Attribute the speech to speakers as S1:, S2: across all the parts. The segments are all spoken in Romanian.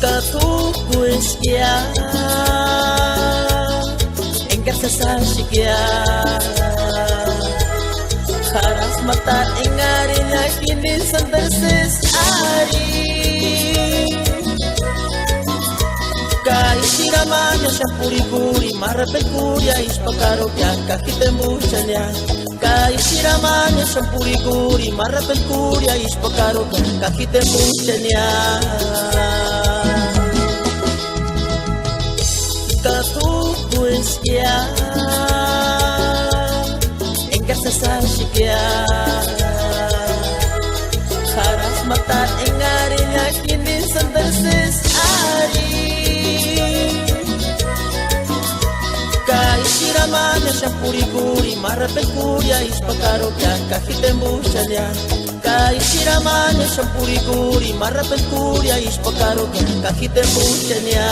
S1: Katukuiskia engkar sasashikia Haras mata engarin yakinin santerses ari Kaisiramanya syapuri-puri marapekuria ispakaro kya kakitembuchanya Kaisiramanya syapuri-puri marapekuria ispakaro kya kakitembuchanya Katukuiskia engkar sasashikia Haras mata engarin yakinin santerses ari Kaisiramanya syapuri-puri marapekuria ispakaro kya kakitembuchanya Kaisiramanya syapuri-puri marapekuria ispakaro kya kakitembuchanya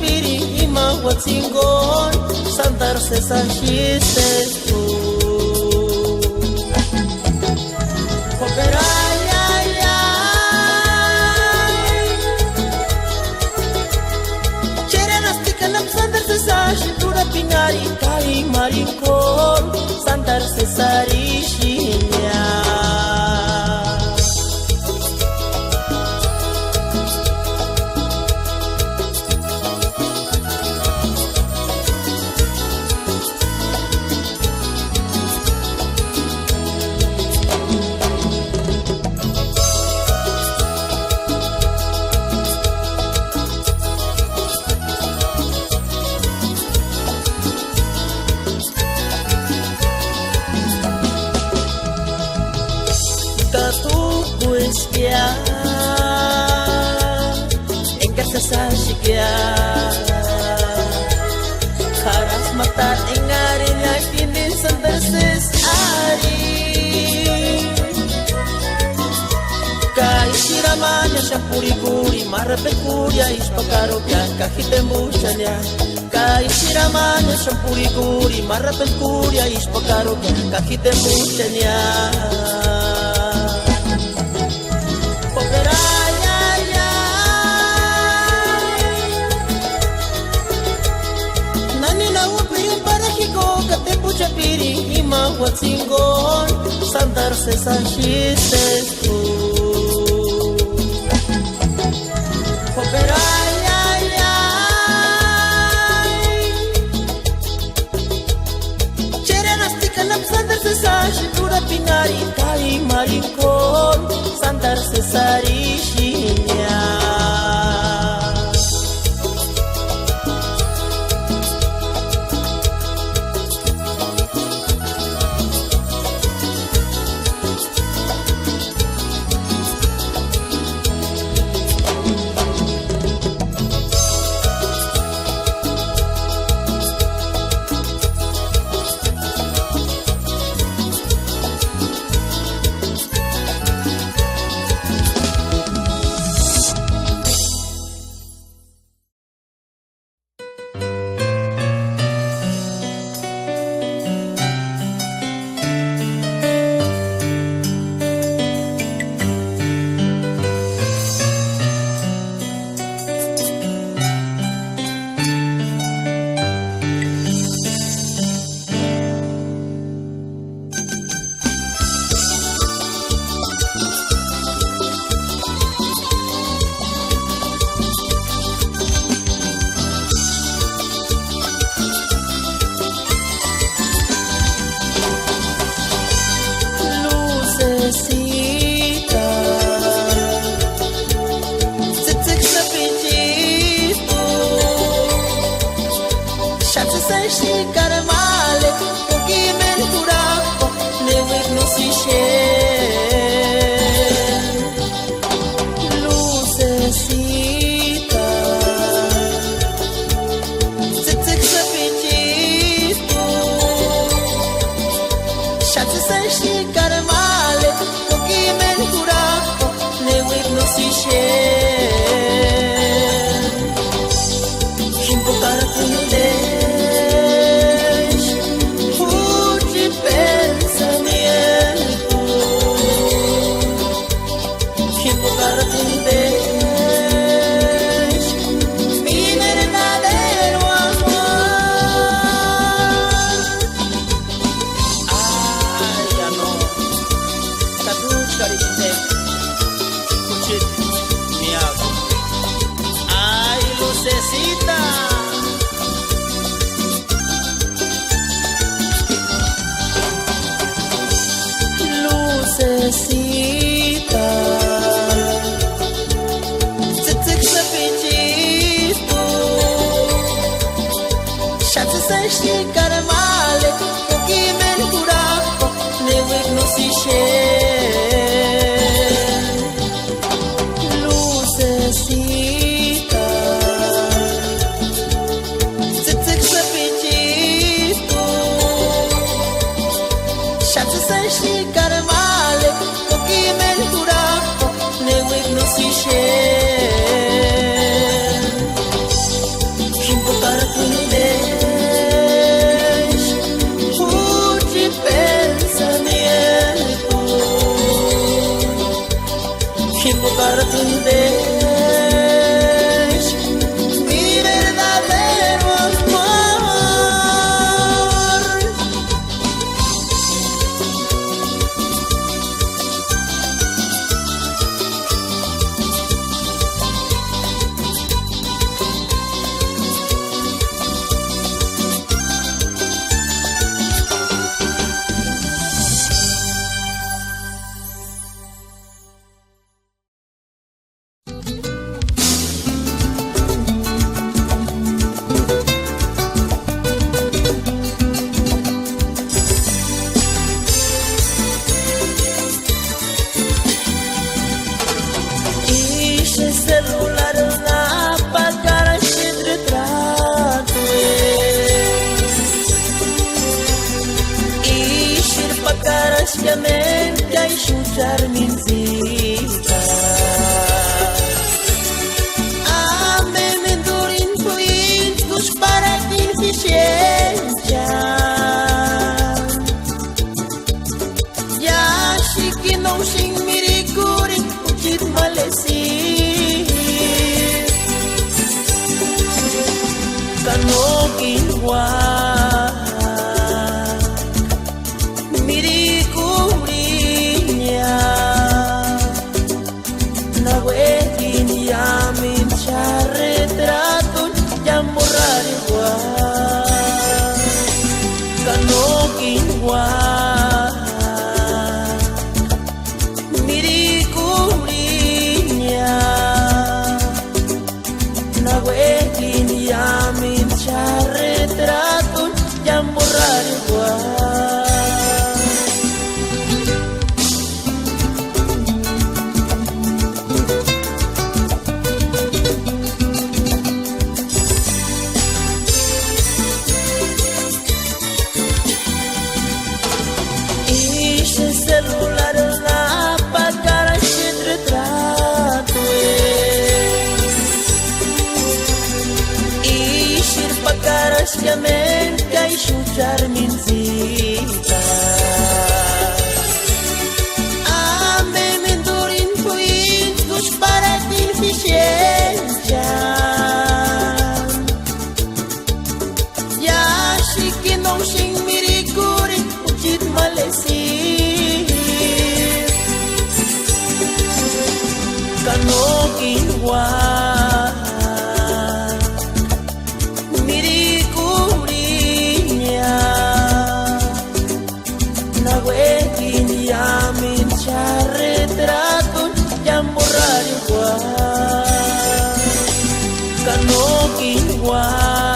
S1: Piri ima watsingon santar sesashistes tu Koperaya Cherenas tikanam santar sesashi Tura pinari kai marinkon santar sesarishinya Katukuiskia engkar sasashikia Haras mata engarin yakinin santerses ari Kaisiramanya syapuri-puri marapekuria ispakaro kya kakitembuchanya Kaisiramanya syapuri-puri marapekuria ispakaro kya kakitembuchanya Piri ima watsingon santar sesashistes tu Koperaya Cherenas tikanam santar sesashi Tura pinari kai marinkon santar sesarishinya Lucecita, sashi caramale Pochi men curapo Ne wig no si Lucecita Tsitzig sa pichito Shatsa sashi caramale Pochi men curapo Ne wig no si Para tu vez mi verdadero amor Praticamente a enxugar minzita Amendorim fluidos para deficiência Yashi que não se miriguri o que maleci Canoquinwa Praticamente a enxugar minzita Amendorim fluidos para deficiência Yashi que não se miriguri o que maleci Canoquinwa Canoquinwa